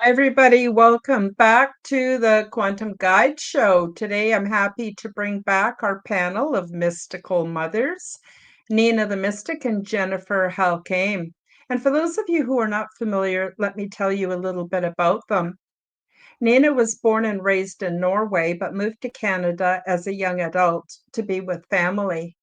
Hi, everybody. Welcome back to the Quantum Guide Show. Today, I'm happy to bring back our panel of mystical mothers, Nina the Mystic and Jennifer Halkame. And for those of you who are not familiar, let me tell you a little bit about them. Nina was born and raised in Norway, but moved to Canada as a young adult to be with family.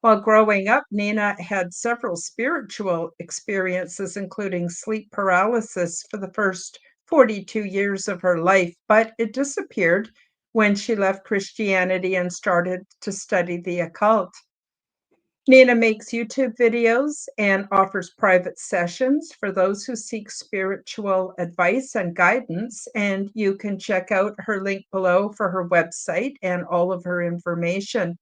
While growing up, Nina had several spiritual experiences, including sleep paralysis for the first 42 years of her life, but it disappeared when she left Christianity and started to study the occult. Nina makes YouTube videos and offers private sessions for those who seek spiritual advice and guidance. And you can check out her link below for her website and all of her information.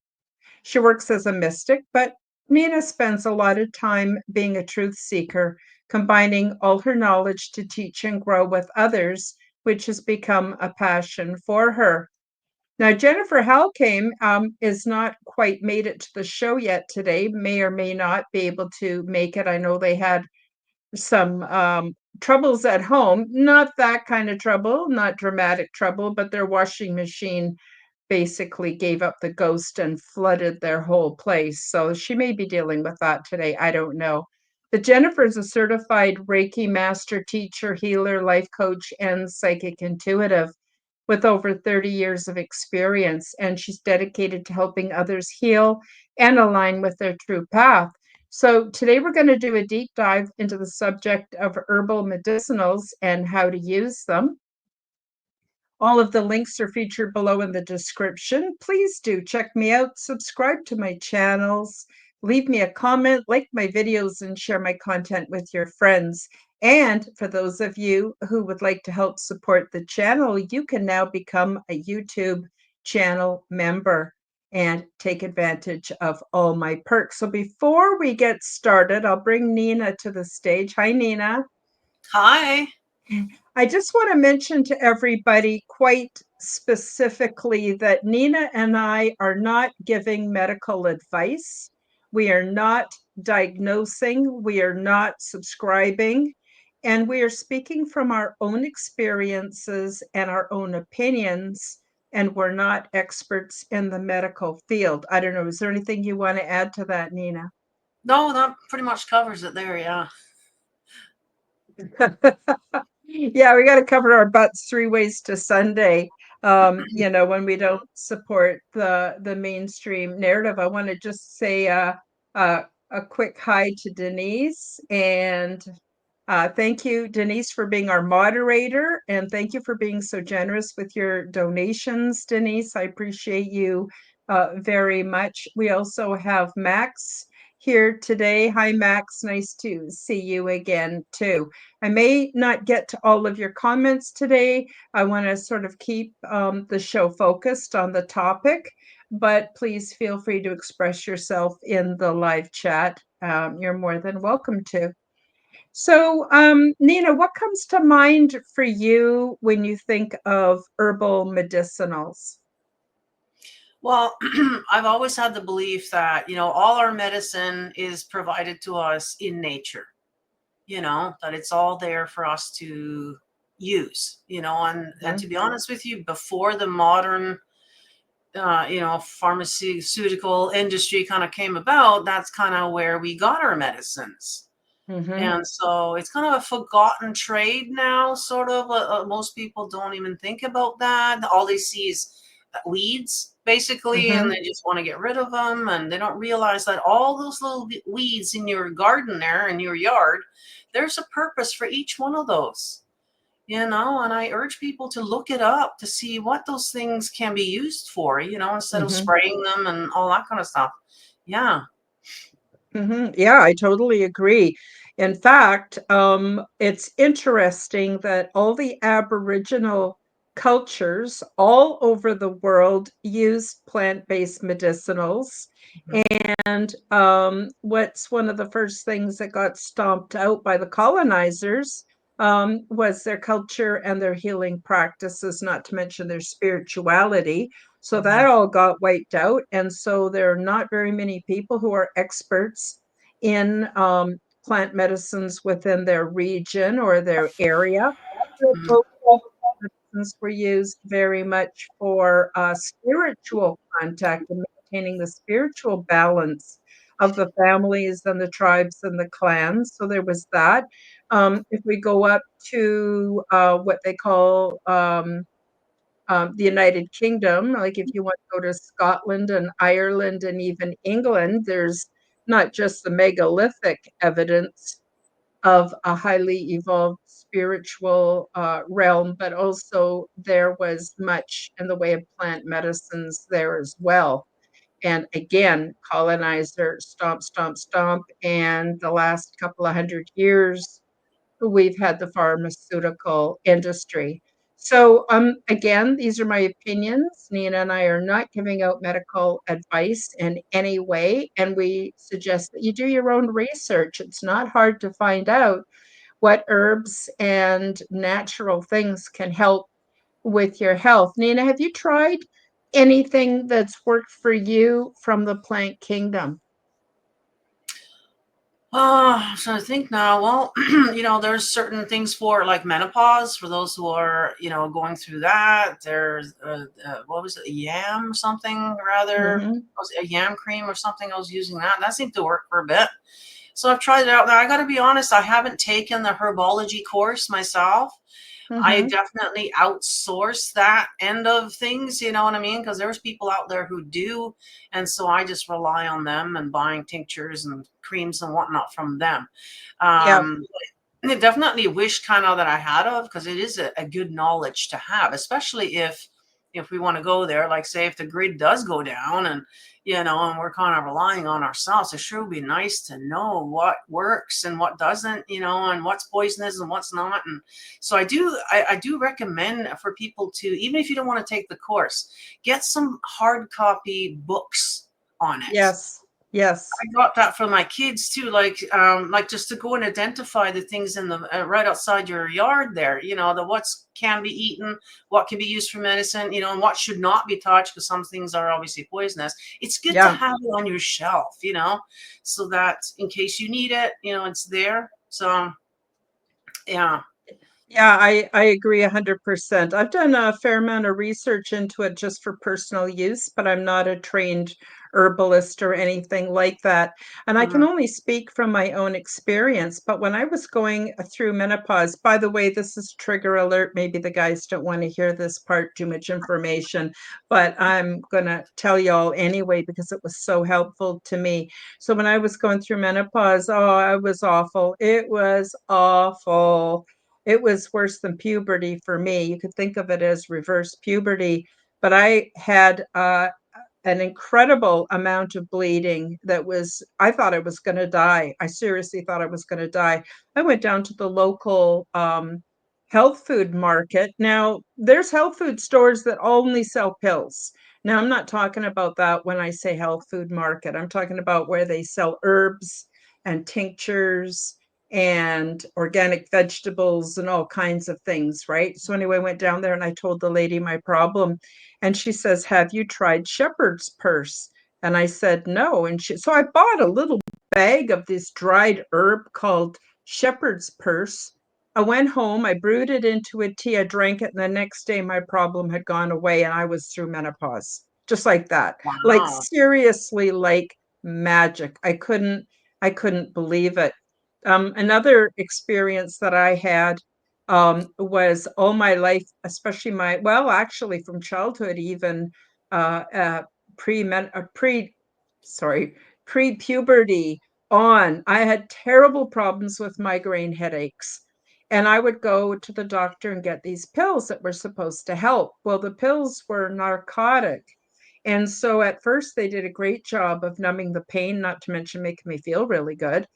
She works as a mystic, but Nina spends a lot of time being a truth seeker, combining all her knowledge to teach and grow with others, which has become a passion for her. Now, Jennifer Halkame is not quite made it to the show yet today, may or may not be able to make it. I know they had some troubles at home, not that kind of trouble, not dramatic trouble, but their washing machine basically gave up the ghost and flooded their whole place. So she may be dealing with that today. I don't know. But Jennifer is a certified Reiki master teacher, healer, life coach, and psychic intuitive with over 30 years of experience. And she's dedicated to helping others heal and align with their true path. So today we're going to do a deep dive into the subject of herbal medicinals and how to use them. All of the links are featured below in the description. Please do check me out, subscribe to my channels, leave me a comment, like my videos, and share my content with your friends. And for those of you who would like to help support the channel, you can now become a YouTube channel member and take advantage of all my perks. So before we get started, I'll bring Nina to the stage. Hi, Nina. Hi. I just want to mention to everybody quite specifically that Nina and I are not giving medical advice. We are not diagnosing. We are not subscribing. And we are speaking from our own experiences and our own opinions. And we're not experts in the medical field. I don't know. Is there anything you want to add to that, Nina? No, that pretty much covers it there, yeah. Yeah, we got to cover our butts three ways to Sunday. When we don't support the mainstream narrative. I want to just say uh, a quick hi to Denise, and thank you, Denise, for being our moderator, and thank you for being so generous with your donations, Denise. I appreciate you very much. We also have Max here today. Hi, Max. Nice to see you again, too. I may not get to all of your comments today. I want to sort of keep the show focused on the topic, but please feel free to express yourself in the live chat. You're more than welcome to. So, Nina, what comes to mind for you when you think of herbal medicinals? Well, I've always had the belief that, all our medicine is provided to us in nature, that it's all there for us to use, and to Mhm. be honest with you, before the modern, pharmaceutical industry kind of came about, that's kind of where we got our medicines. Mhm. And so it's kind of a forgotten trade now, sort of. Most people don't even think about that. All they see is weeds, basically, and Mhm. they just want to get rid of them. And they don't realize that all those little weeds in your garden there, in your yard, there's a purpose for each one of those. And I urge people to look it up to see what those things can be used for, instead of Mhm. spraying them and all that kind of stuff. Yeah. Mhm. Yeah, I totally agree. In fact, it's interesting that all the Aboriginal cultures all over the world use plant-based medicinals. And what's one of the first things that got stomped out by the colonizers was their culture and their healing practices, not to mention their spirituality. So that Mhm. all got wiped out. And so there are not very many people who are experts in plant medicines within their region or their area. Mhm. Both of the medicines were used very much for spiritual contact and maintaining the spiritual balance of the families and the tribes and the clans. So there was that. If we go up to what they call the United Kingdom, like if you want to go to Scotland and Ireland and even England, there's not just the megalithic evidence of a highly evolved spiritual realm, but also there was much in the way of plant medicines there as well. And again, colonizer, stomp, stomp, stomp. And the last couple of 100 years, we've had the pharmaceutical industry. So, again, these are my opinions. Nina and I are not giving out medical advice in any way, and we suggest that you do your own research. It's not hard to find out what herbs and natural things can help with your health. Nina, have you tried anything that's worked for you from the plant kingdom? So I think now, well, there's certain things for like menopause for those who are, going through that. There's, what was it, a yam or something rather? Hmm. Was it a yam cream or something? I was using that. That seemed to work for a bit. So I've tried it out. Now I got to be honest, I haven't taken the herbology course myself. I Hmm. definitely outsource that end of things, you know what I mean? Because there's people out there who do. And so I just rely on them and buying tinctures and creams and whatnot from them. Yeah. Um, I definitely wish kind of that I had of because it is a good knowledge to have, especially if we want to go there. Like say if the grid does go down and and we're kind of relying on ourselves, it sure would be nice to know what works and what doesn't, and what's poisonous and what's not. And so I do recommend for people to, even if you don't want to take the course, get some hard copy books on it. Yes. Yes. I got that for my kids too, like just to go and identify the things in the right outside your yard there. The what's can be eaten, what can be used for medicine, and what should not be touched because some things are obviously poisonous. It's good to Yeah. have it on your shelf, so that in case you need it, it's there. So yeah. Yeah, I agree 100%. I've done a fair amount of research into it just for personal use, but I'm not a trained herbalist or anything like that. And I can Mhm. only speak from my own experience. But when I was going through menopause, by the way, this is trigger alert. Maybe the guys don't want to hear this part, too much information, but I'm going to tell y'all anyway because it was so helpful to me. So when I was going through menopause, oh, it was awful. It was awful. It was worse than puberty for me. You could think of it as reverse puberty, but I had an incredible amount of bleeding that was, I thought I was going to die. I seriously thought I was going to die. I went down to the local health food market. Now, there's health food stores that only sell pills. Now, I'm not talking about that when I say health food market. I'm talking about where they sell herbs and tinctures and organic vegetables and all kinds of things, right? So anyway, I went down there and I told the lady my problem. And she says, "Have you tried shepherd's purse?" And I said, "No." So I bought a little bag of this dried herb called shepherd's purse. I went home, I brewed it into a tea, I drank it, and the next day my problem had gone away and I was through menopause. Just like that. Like Wow. seriously, like magic. I couldn't believe it. Another experience that I had was all my life, especially well, actually from childhood, even uh, uh, pre, sorry, pre-puberty on, I had terrible problems with migraine headaches. And I would go to the doctor and get these pills that were supposed to help. Well, the pills were narcotic. And so at first they did a great job of numbing the pain, not to mention making me feel really good,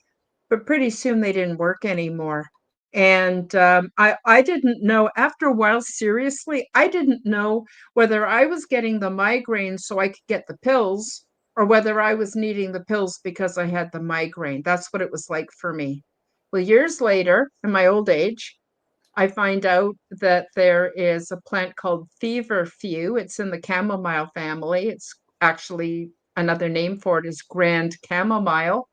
but pretty soon they didn't work anymore. And I didn't know after a while, seriously, I didn't know whether I was getting the migraine so I could get the pills or whether I was needing the pills because I had the migraine. That's what it was like for me. Well, years later, in my old age, I find out that there is a plant called feverfew. It's in the chamomile family. It's actually another name for it is grand chamomile,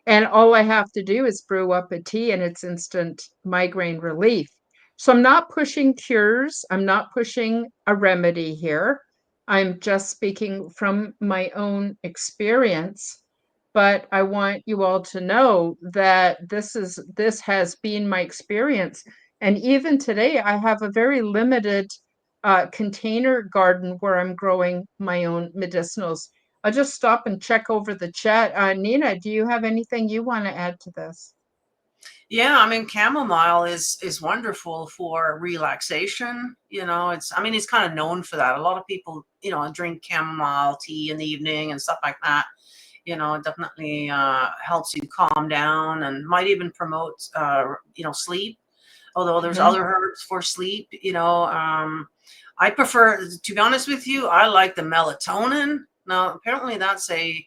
and all I have to do is brew up a tea and it's instant migraine relief. So I'm not pushing cures. I'm not pushing a remedy here. I'm just speaking from my own experience. But I want you all to know that this has been my experience. And even today, I have a very limited container garden where I'm growing my own medicinals. I'll just stop and check over the chat. Nina, do you have anything you want to add to this? Yeah, I mean, chamomile is wonderful for relaxation. It's kind of known for that. A lot of people, drink chamomile tea in the evening and stuff like that. It definitely helps you calm down and might even promote, sleep. Although there's Mhm. other herbs for sleep. I prefer, to be honest with you, I like the melatonin. Now, apparently that's a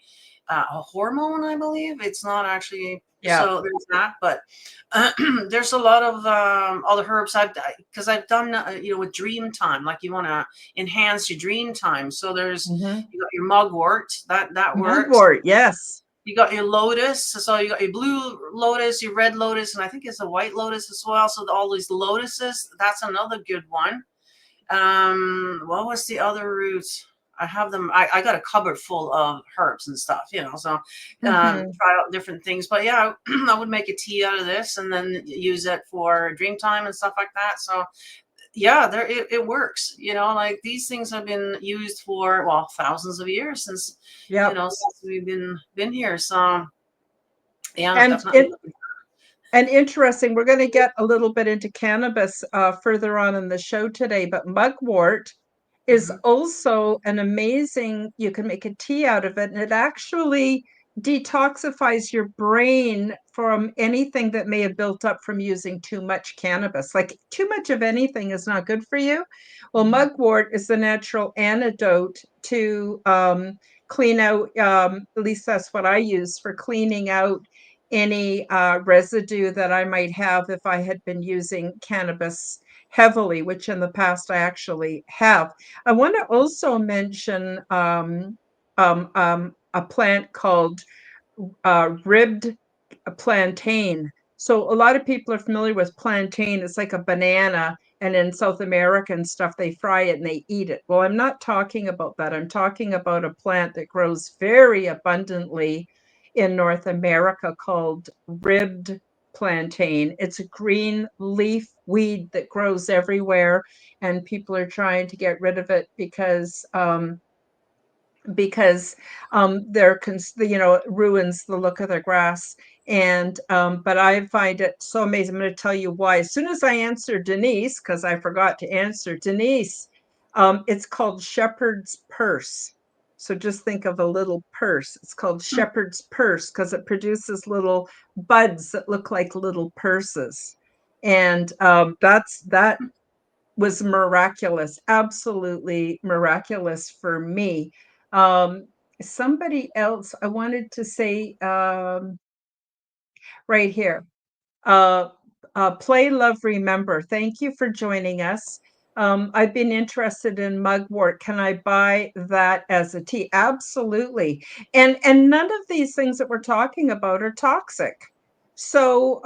hormone, I believe. It's not actually, Yeah. so there's that. But there's a lot of other herbs because I've done, with dream time, like you want to enhance your dream time. So Mhm. you got your mugwort, that works. Mugwort, yes. You got your lotus, so you got your blue lotus, your red lotus, and I think it's a white lotus as well. So all these lotuses, that's another good one. What was the other root? I have them. I got a cupboard full of herbs and stuff, so Mhm. try out different things. But yeah, I would make a tea out of this and then use it for dream time and stuff like that. So yeah, it works. Like these things have been used for, well, thousands of years Yep. since we've been here. So yeah, And definitely. it and interesting, we're going to get a little bit into cannabis further on in the show today, but mugwort is Mhm. also an amazing, you can make a tea out of it, and it actually detoxifies your brain from anything that may have built up from using too much cannabis. Like too much of anything is not good for you. Well, Mhm. mugwort is the natural antidote to clean out, at least that's what I use for cleaning out any residue that I might have if I had been using cannabis heavily, which in the past I actually have. I want to also mention a plant called ribbed plantain. So a lot of people are familiar with plantain. It's like a banana, and in South America and stuff, they fry it and they eat it. Well, I'm not talking about that. I'm talking about a plant that grows very abundantly in North America called ribbed plantain. It's a green leaf weed that grows everywhere, and people are trying to get rid of it because they're it ruins the look of their grass. And but I find it so amazing. I'm going to tell you why. As soon as I answer Denise, because I forgot to answer Denise, it's called shepherd's purse. So just think of a little purse. It's called shepherd's purse because it produces little buds that look like little purses. And that was miraculous, absolutely miraculous for me. Um, Somebody else I wanted to say right here. Uh, Play, Love, Remember. Thank you for joining us. I've been interested in mugwort. Can I buy that as a tea? Absolutely. And none of these things that we're talking about are toxic. So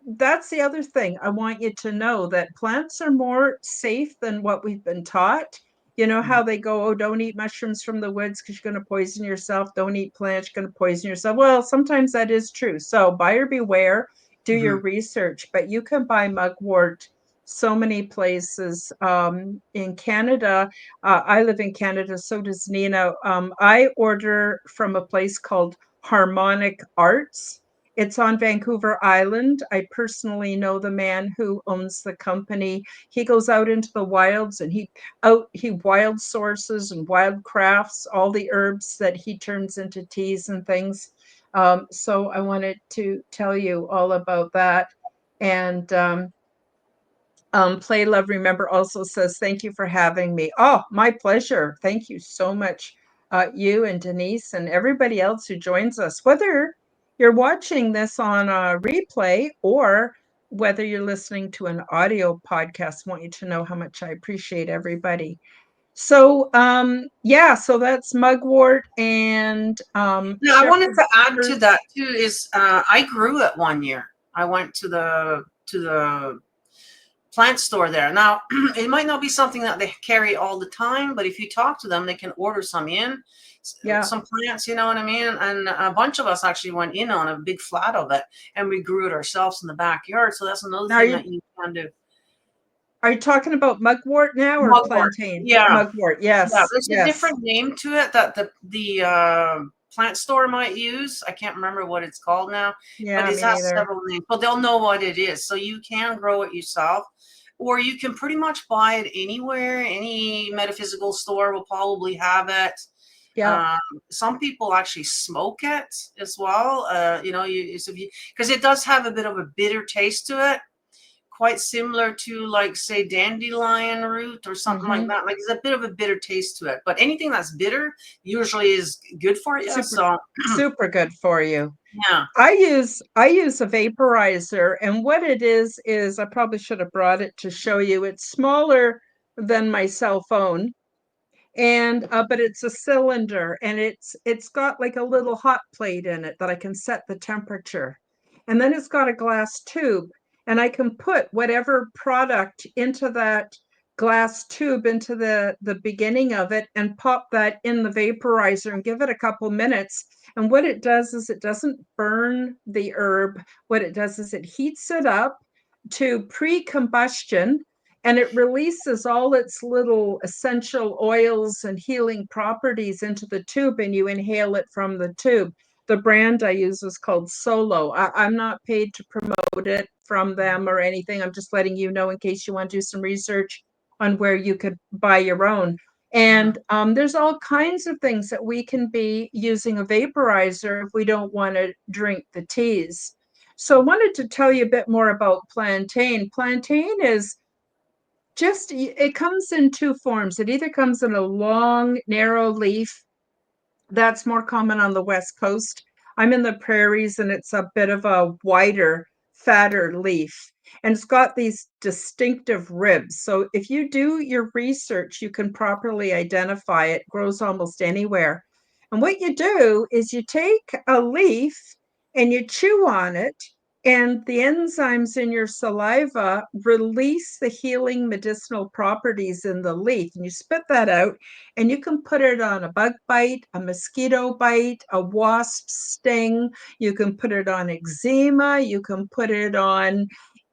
that's the other thing. I want you to know that plants are more safe than what we've been taught. You know Mhm. how they go, oh, don't eat mushrooms from the woods because you're going to poison yourself. Don't eat plants, you're going to poison yourself. Well, sometimes that is true. So buyer beware, do your Mhm. research, but you can buy mugwort so many places. In Canada, I live in Canada, so does Nina. I order from a place called Harmonic Arts. It's on Vancouver Island. I personally know the man who owns the company. He goes out into the wilds and he wild sources and wild crafts all the herbs that he turns into teas and things. So I wanted to tell you all about that. And Play, Love, Remember also says, thank you for having me. Oh, my pleasure. Thank you so much, you and Denise and everybody else who joins us, whether you're watching this on a replay or whether you're listening to an audio podcast. I want you to know how much I appreciate everybody. So, yeah, so that's mugwort and Now, I wanted to shepherd's add to purse. that too. Is I grew it one year. I went to the plant store there. Now, it might not be something that they carry all the time, but if you talk to them, they can order some in, Yeah. some plants, you know what I mean? And a bunch of us actually went in on a big flat of it, and we grew it ourselves in the backyard. So that's another Now, thing that you can do. are you talking about mugwort now or Mugwort. plantain? Yeah. Mugwort, Yeah, yes, there's a yes. different name to it that the plant store might use. I can't remember what it's called now, but Yeah, it me has neither. several names. But they'll know what it is, so you can grow it yourself, or you can pretty much buy it anywhere. Any metaphysical store will probably have it. Yeah. Um, some people actually smoke it as well. You know, because it does have a bit of a bitter taste to it, quite similar to, like, say, dandelion root or something like Mm-hmm. that. Like, there's a bit of a bitter taste to it, but anything that's bitter usually is good for you. Super, So super good for you. yeah. I use a vaporizer, and what it is I probably should have brought it to show you. It's smaller than my cell phone, and but it's a cylinder, and it's got like a little hot plate in it that I can set the temperature, and then it's got a glass tube, and I can put whatever product into that glass tube, into the beginning of it, and pop that in the vaporizer and give it a couple minutes. And what it does is it doesn't burn the herb. What it does is it heats it up to pre-combustion, and it releases all its little essential oils and healing properties into the tube, and you inhale it from the tube. The brand I use is called Solo. I'm not paid to promote it from them or anything. I'm just letting you know in case you want to do some research on where you could buy your own. Mhm. And there's all kinds of things that we can be using a vaporizer if we don't want to drink the teas. So I wanted to tell you a bit more about plantain. Plantain is just, it comes in two forms. It either comes in a long, narrow leaf. That's more common on the West Coast. I'm in the prairies, and it's a bit of a wider, fatter leaf. And it's got these distinctive ribs. So if you do your research, you can properly identify it. It grows almost anywhere. And what you do is you take a leaf and you chew on it, and the enzymes in your saliva release the healing medicinal properties in the leaf. And you spit that out, and you can put it on a bug bite, a mosquito bite, a wasp sting. You can put it on eczema. You can put it on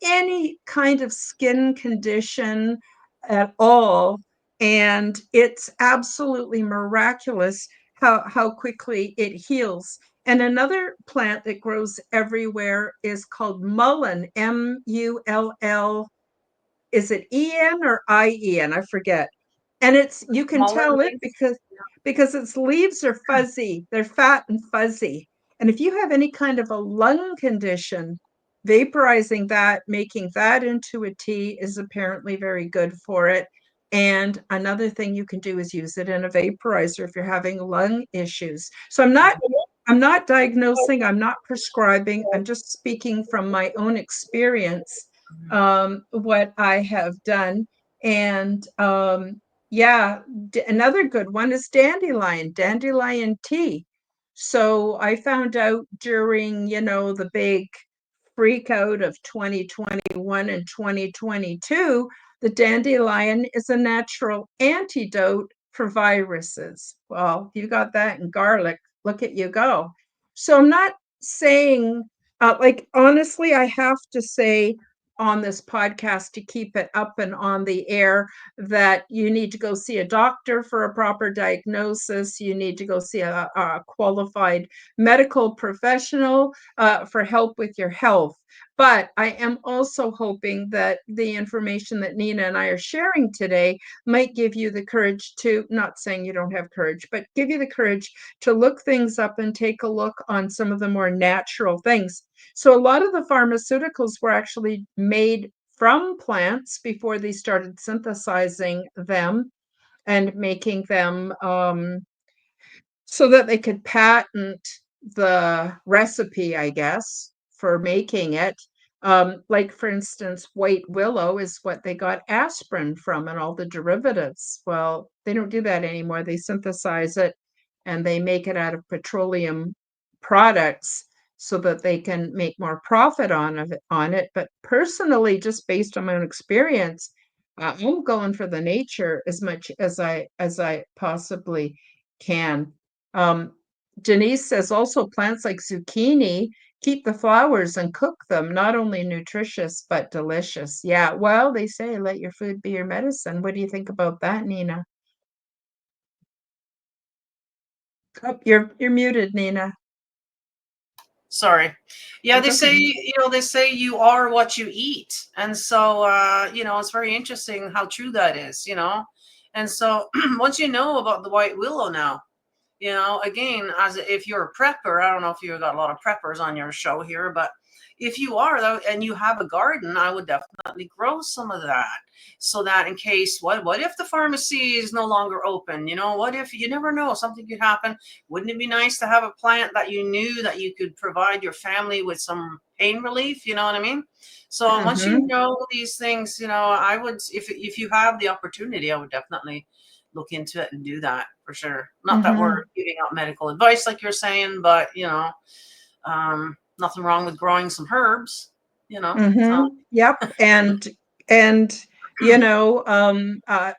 any kind of skin condition at all. And it's absolutely miraculous how quickly it heals. And another plant that grows everywhere is called mullein, Mull. Is it En or Ien? I forget. And it's, you can Mullen tell it leaf. because its leaves are fuzzy. They're fat and fuzzy. And if you have any kind of a lung condition, vaporizing that, making that into a tea is apparently very good for it. And another thing you can do is use it in a vaporizer if you're having lung issues. So I'm not diagnosing, I'm not prescribing, I'm just speaking from my own experience, Mhm. what I have done. And yeah, another good one is dandelion tea. So I found out during, the big freak out of 2021 and 2022, the dandelion is a natural antidote for viruses. Well, you got that in garlic. Look at you go. So I'm not saying, like, honestly, I have to say on this podcast to keep it up and on the air that you need to go see a doctor for a proper diagnosis. You need to go see a qualified medical professional for help with your health. But I am also hoping that the information that Nina and I are sharing today might give you the courage to, not saying you don't have courage, but give you the courage to look things up and take a look on some of the more natural things. So a lot of the pharmaceuticals were actually made from plants before they started synthesizing them and making them so that they could patent the recipe, I guess, for making it. Like, for instance, white willow is what they got aspirin from and all the derivatives. Well, they don't do that anymore. They synthesize it and they make it out of petroleum products. so that they can make more profit on it. But personally, just based on my own experience, I'm going for the nature as much as I possibly can. Um, Denise says also plants like zucchini keep the flowers and cook them, not only nutritious but delicious. Yeah, well, they say let your food be your medicine. What do you think about that, Nina? Oh, you're muted, Nina. Sorry. Yeah, That's they say, okay. they say you are what you eat. And so, it's very interesting how true that is, And so once you know about the white willow now, again, as if you're a prepper, I don't know if you've got a lot of preppers on your show here, but if you are though, and you have a garden, I would definitely grow some of that, so that in case, what if the pharmacy is no longer open? What if, you never know, something could happen? Wouldn't it be nice to have a plant that you knew that you could provide your family with some pain relief? You know what I mean? So once you Mm-hmm. know these things, I would, if you have the opportunity, I would definitely look into it and do that for sure. Not that we're Mm-hmm. giving out medical advice like you're saying, but nothing wrong with growing some herbs, So Mm-hmm. Yep. And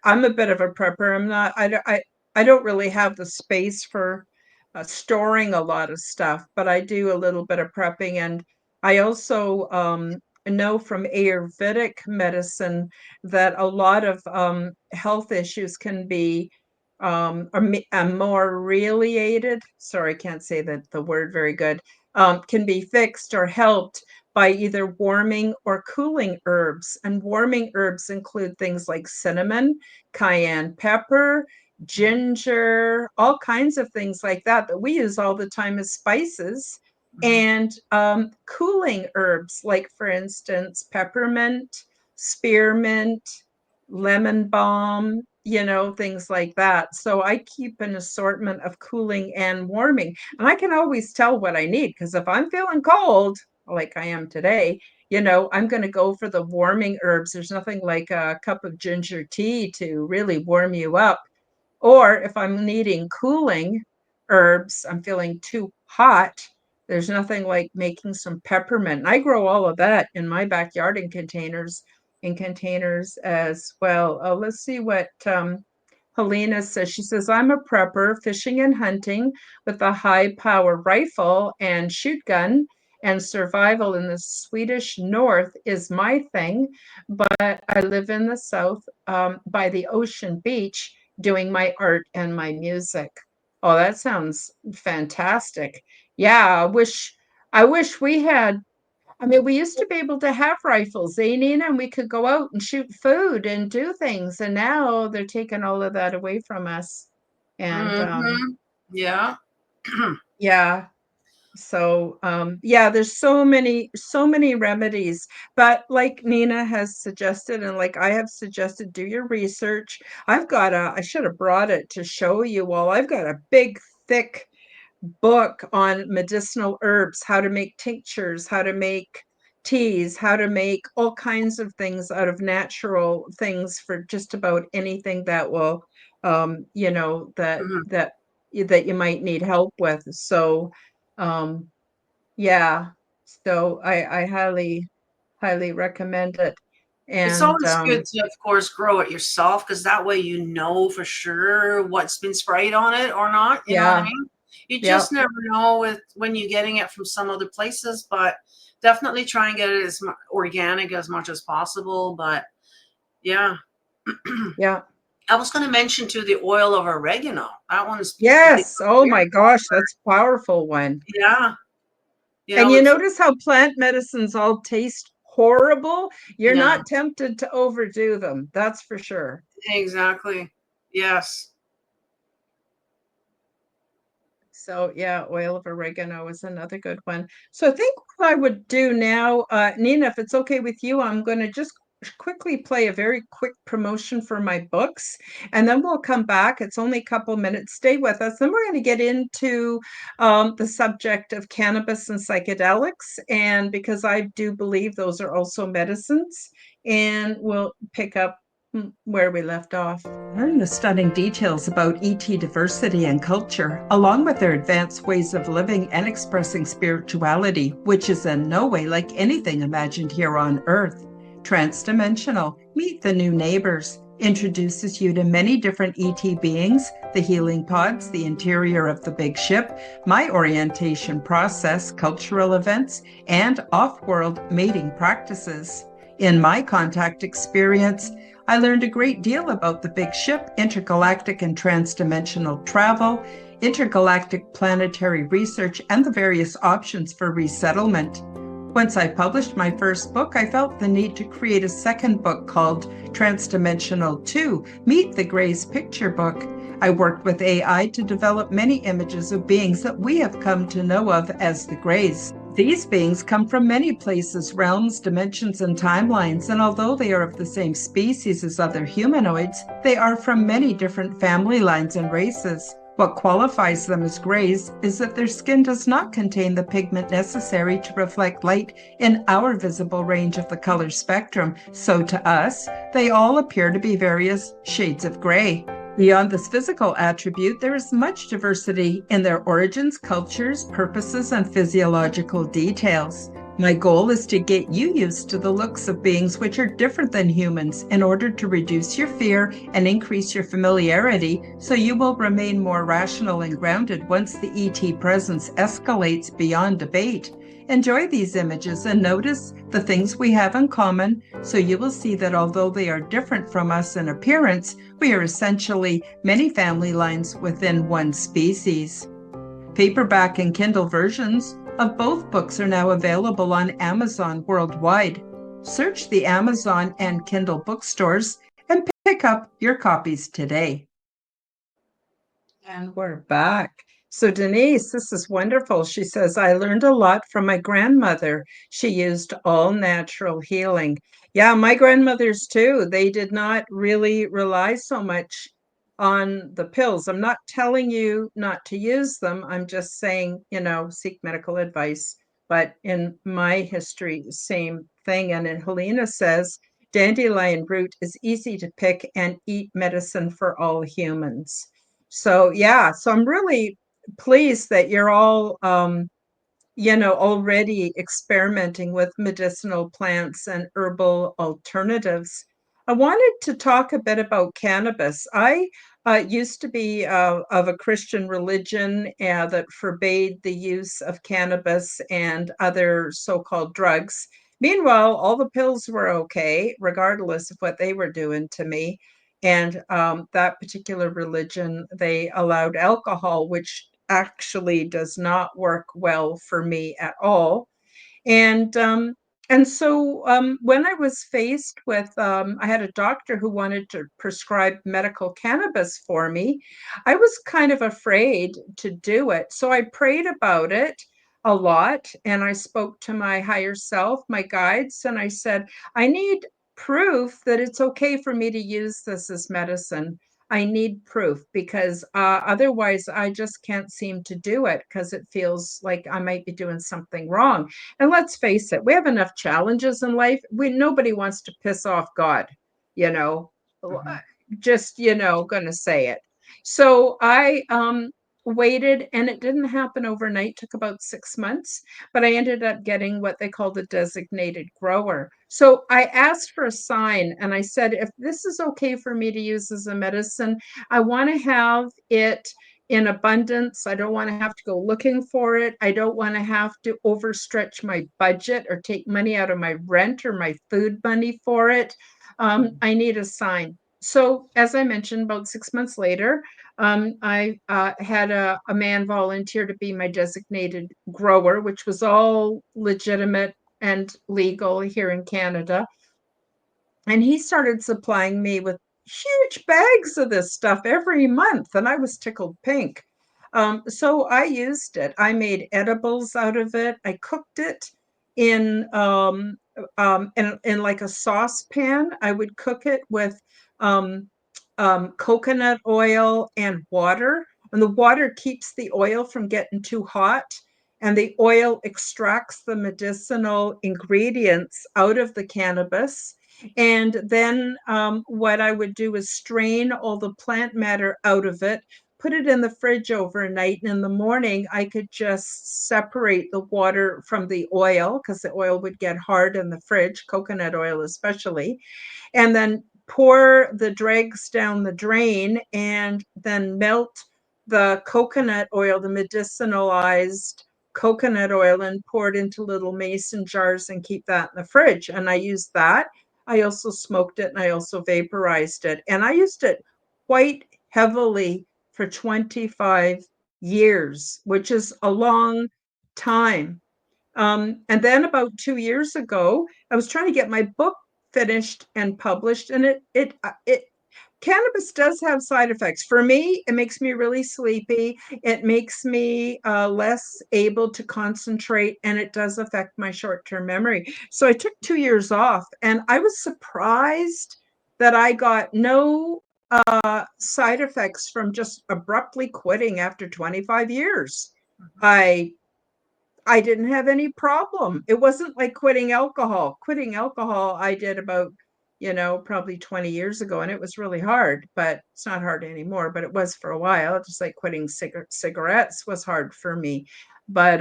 I'm a bit of a prepper. I'm not I don't really have the space for storing a lot of stuff, but I do a little bit of prepping. And I also know from Ayurvedic medicine that a lot of health issues can be ameliorated. Sorry, I can't say the word very good. Can be fixed or helped by either warming or cooling herbs. And warming herbs include things like cinnamon, cayenne pepper, ginger, all kinds of things like that we use all the time as spices. mhm, And cooling herbs, like, for instance, peppermint, spearmint, lemon balm, things like that. So I keep an assortment of cooling and warming. And I can always tell what I need, because if I'm feeling cold, like I am today, I'm going to go for the warming herbs. There's nothing like a cup of ginger tea to really warm you up. Or if I'm needing cooling herbs, I'm feeling too hot, there's nothing like making some peppermint. And I grow all of that in my backyard in containers as well. Let's see what Helena says. She says, I'm a prepper, fishing and hunting with a high power rifle and shoot gun, and survival in the Swedish north is my thing. But I live in the south by the ocean beach doing my art and my music. Oh, that sounds fantastic. Yeah, I wish we had. I mean, we used to be able to have rifles, eh, Nina, and we could go out and shoot food and do things. And now they're taking all of that away from us. And yeah. yeah, so yeah, there's so many remedies. But like Nina has suggested, and like I have suggested, do your research. I should have brought it to show you all. I've got a big, thick book on medicinal herbs, how to make tinctures, how to make teas, how to make all kinds of things out of natural things for just about anything that will, Mhm. that you might need help with. So, um, yeah, so I highly recommend it. It's And always good to, of course, grow it yourself, because that way you know for sure what's been sprayed on it or not. You know what I yeah, mean? You yeah, just never know with when you're getting it from some other places, but definitely try and get it as organic as much as possible. But yeah, yeah. I was going to mention too the oil of oregano. That one is pretty Yes. Oh very my gosh, that's a powerful one. yeah, And you with notice how plant medicines all taste horrible? You're yeah, not tempted to overdo them. That's for sure. exactly. Yes. So yeah, oil of oregano is another good one. So I think what I would do now, Nina, if it's okay with you, I'm going to just quickly play a very quick promotion for my books, and then we'll come back. It's only a couple minutes. Stay with us. Then we're going to get into the subject of cannabis and psychedelics, and because I do believe those are also medicines, and we'll pick up where we left off. Learn the stunning details about ET diversity and culture, along with their advanced ways of living and expressing spirituality, which is in no way like anything imagined here on Earth. Transdimensional, meet the new neighbors, introduces you to many different ET beings, the healing pods, the interior of the big ship, my orientation process, cultural events, and off-world mating practices. In my contact experience, I learned a great deal about the big ship, intergalactic and transdimensional travel, intergalactic planetary research, and the various options for resettlement. Once I published my first book, I felt the need to create a second book called Transdimensional 2, Meet the Greys Picture Book. I worked with AI to develop many images of beings that we have come to know of as the Greys. These beings come from many places, realms, dimensions, and timelines, and although they are of the same species as other humanoids, they are from many different family lines and races. What qualifies them as Greys is that their skin does not contain the pigment necessary to reflect light in our visible range of the color spectrum, so to us, they all appear to be various shades of gray. Beyond this physical attribute, there is much diversity in their origins, cultures, purposes, and physiological details. My goal is to get you used to the looks of beings which are different than humans in order to reduce your fear and increase your familiarity so you will remain more rational and grounded once the ET presence escalates beyond debate. Enjoy these images and notice the things we have in common so you will see that although they are different from us in appearance, we are essentially many family lines within one species. Paperback and Kindle versions of both books are now available on Amazon worldwide. Search the Amazon and Kindle bookstores and pick up your copies today. And we're back. So, Denise, this is wonderful. She says, I learned a lot from my grandmother. She used all natural healing. Yeah, my grandmothers too. They did not really rely so much on the pills. I'm not telling you not to use them. I'm just saying, seek medical advice. But in my history, same thing. And in Helena says, dandelion root is easy to pick and eat medicine for all humans. So yeah, so I'm really pleased that you're all already experimenting with medicinal plants and herbal alternatives. I wanted to talk a bit about cannabis. I used to be of a Christian religion that forbade the use of cannabis and other so-called drugs. Meanwhile, all the pills were okay, regardless of what they were doing to me. And that particular religion, they allowed alcohol, which actually does not work well for me at all. And when I was faced with, I had a doctor who wanted to prescribe medical cannabis for me. I was kind of afraid to do it. So I prayed about it a lot and I spoke to my higher self, my guides, and I said, I need proof that it's okay for me to use this as medicine. I need proof because otherwise I just can't seem to do it because it feels like I might be doing something wrong. And let's face it, we have enough challenges in life. Nobody wants to piss off God, you know, Mhm. just, going to say it. So I waited and it didn't happen overnight, took about 6 months, but I ended up getting what they call the designated grower. So I asked for a sign and I said, if this is okay for me to use as a medicine, I want to have it in abundance. I don't want to have to go looking for it. I don't want to have to overstretch my budget or take money out of my rent or my food money for it. I need a sign. So, as I mentioned, about 6 months later, I had a man volunteer to be my designated grower, which was all legitimate and legal here in Canada. And he started supplying me with huge bags of this stuff every month, and I was tickled pink. So I used it. I made edibles out of it. I cooked it in in like a saucepan. I would cook it with um, coconut oil and water, and the water keeps the oil from getting too hot. And the oil extracts the medicinal ingredients out of the cannabis And then what I would do is strain all the plant matter out of it, put it in the fridge overnight. And in the morning, I could just separate the water from the oil because the oil would get hard in the fridge, coconut oil especially, and then pour the dregs down the drain and then melt the coconut oil, the medicinalized coconut oil, and pour it into little mason jars and keep that in the fridge. And I used that. I also smoked it and I also vaporized it. And I used it quite heavily for 25 years, which is a long time. And then about 2 years ago, I was trying to get my book finished and published, and it cannabis does have side effects. For me, it makes me really sleepy. It makes me less able to concentrate, and it does affect my short-term memory. So I took 2 years off, and I was surprised that I got no side effects from just abruptly quitting after 25 years. Mhm. I I didn't have any problem. It wasn't like quitting alcohol. Quitting alcohol, I did about, probably 20 years ago, and it was really hard, but it's not hard anymore, but it was for a while. Just like quitting cigarettes was hard for me. But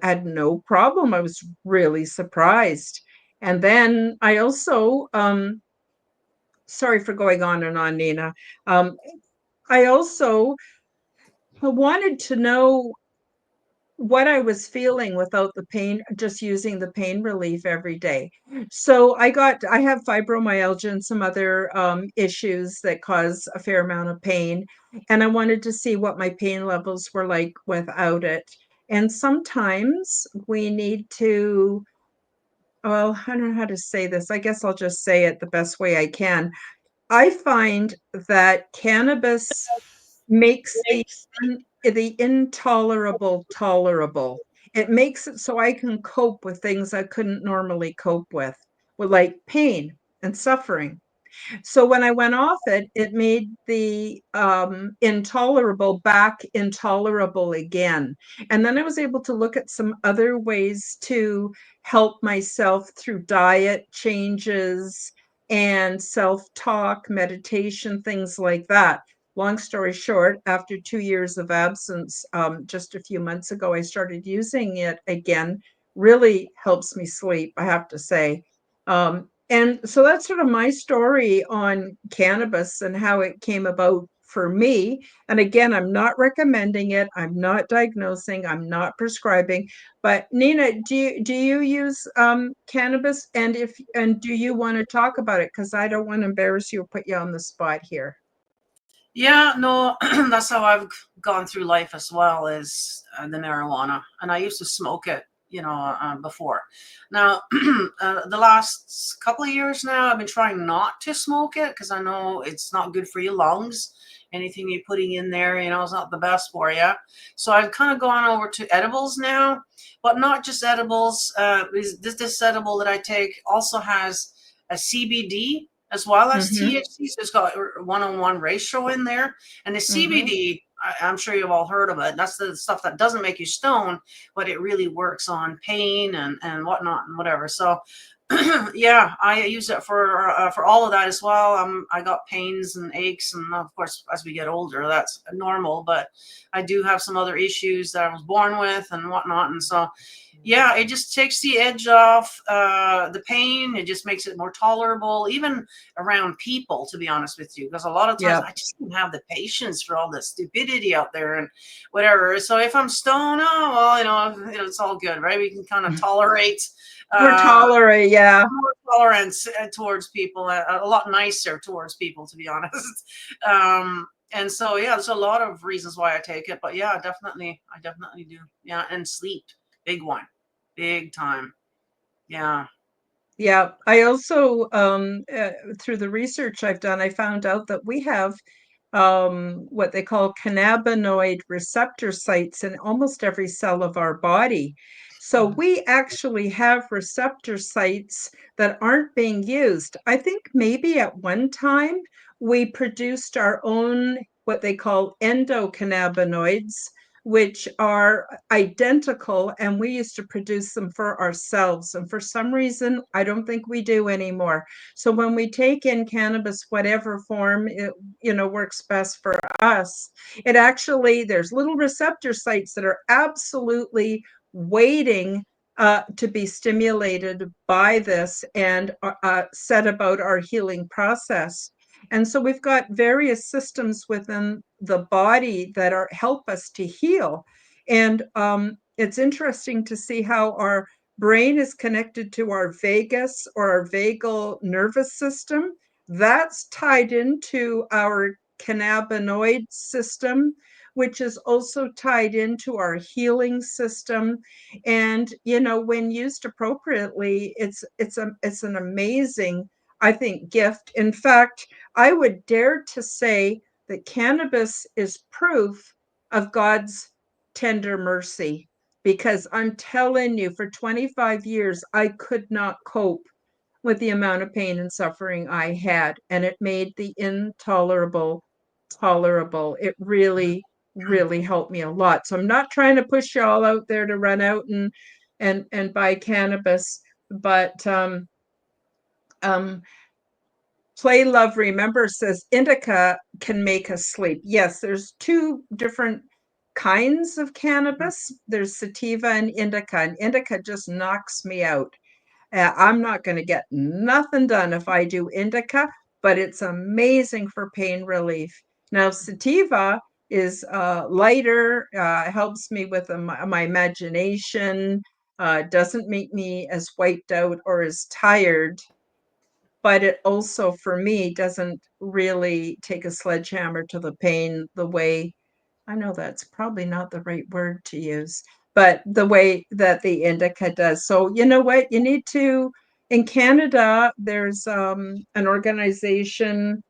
had no problem. I was really surprised. And then I also sorry for going on and on, Nina. Um, I also wanted to know what I was feeling without the pain, just using the pain relief every day. So I have fibromyalgia and some other issues that cause a fair amount of pain. And I wanted to see what my pain levels were like without it. And sometimes we need to, well, I don't know how to say this. I guess I'll just say it the best way I can. I find that cannabis makes the intolerable tolerable. It makes it so I can cope with things I couldn't normally cope with like pain and suffering. So when I went off it, it made the intolerable back intolerable again. And then I was able to look at some other ways to help myself through diet changes and self talk, meditation, things like that. Long story short, after 2 years of absence, just a few months ago, I started using it again. Really helps me sleep, I have to say. And so that's sort of my story on cannabis and how it came about for me. And again, I'm not recommending it. I'm not diagnosing. I'm not prescribing. But Nina, do you use cannabis? And do you want to talk about it? Because I don't want to embarrass you or put you on the spot here. Yeah, no, that's how I've gone through life as well as the marijuana. And I used to smoke it, before. Now, the last couple of years now, I've been trying not to smoke it because I know it's not good for your lungs. Anything you're putting in there, is not the best for you. So I've kind of gone over to edibles now, but not just edibles. This edible that I take also has a CBD as well as Mm-hmm. THC. So it's got a one-on-one ratio in there. And the Mm-hmm. CBD, I'm sure you've all heard of it. That's the stuff that doesn't make you stone, but it really works on pain and whatnot and whatever. So yeah, I use it for all of that as well. I got pains and aches, and of course, as we get older, that's normal. But I do have some other issues that I was born with and whatnot, and so yeah, it just takes the edge off the pain. It just makes it more tolerable, even around people, to be honest with you, because a lot of times Yep. I just don't have the patience for all the stupidity out there and whatever. So if I'm stoned, oh well, it's all good, right? We can kind of tolerate Or uh, tolerate, yeah. more tolerance towards people, a lot nicer towards people, to be honest. And so yeah, there's a lot of reasons why I take it, but yeah, I definitely do. Yeah, and sleep, big one, big time. Yeah. Yeah, I also, through the research I've done, I found out that we have what they call cannabinoid receptor sites in almost every cell of our body. So Mhm. we actually have receptor sites that aren't being used. I think maybe at one time we produced our own, what they call endocannabinoids, which are identical, and we used to produce them for ourselves. And for some reason, I don't think we do anymore. So when we take in cannabis, whatever form it, works best for us, it actually, there's little receptor sites that are absolutely waiting to be stimulated by this and set about our healing process. And so we've got various systems within the body that are help us to heal. And it's interesting to see how our brain is connected to our vagus or our vagal nervous system. That's tied into our cannabinoid system, which is also tied into our healing system. And when used appropriately, it's an amazing, I think, gift. In fact, I would dare to say that cannabis is proof of God's tender mercy, because I'm telling you, for 25 years, I could not cope with the amount of pain and suffering I had, and it made the intolerable tolerable. It really, really helped me a lot. So I'm not trying to push you all out there to run out and buy cannabis, but um, Play Love Remember says indica can make us sleep. Yes, there's two different kinds of cannabis. There's sativa and indica just knocks me out. I'm not going to get nothing done if I do indica, but it's amazing for pain relief. Now, sativa is lighter, helps me with my imagination, doesn't make me as wiped out or as tired, but it also, for me, doesn't really take a sledgehammer to the pain the way, I know that's probably not the right word to use, but the way that the indica does. So you know what? You need to, in Canada, there's an organization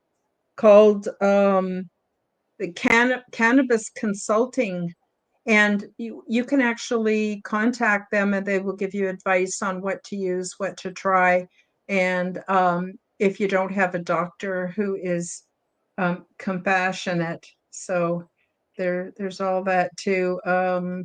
called the Cannabis Consulting, and you can actually contact them and they will give you advice on what to use, what to try. And if you don't have a doctor who is compassionate. So there's all that too.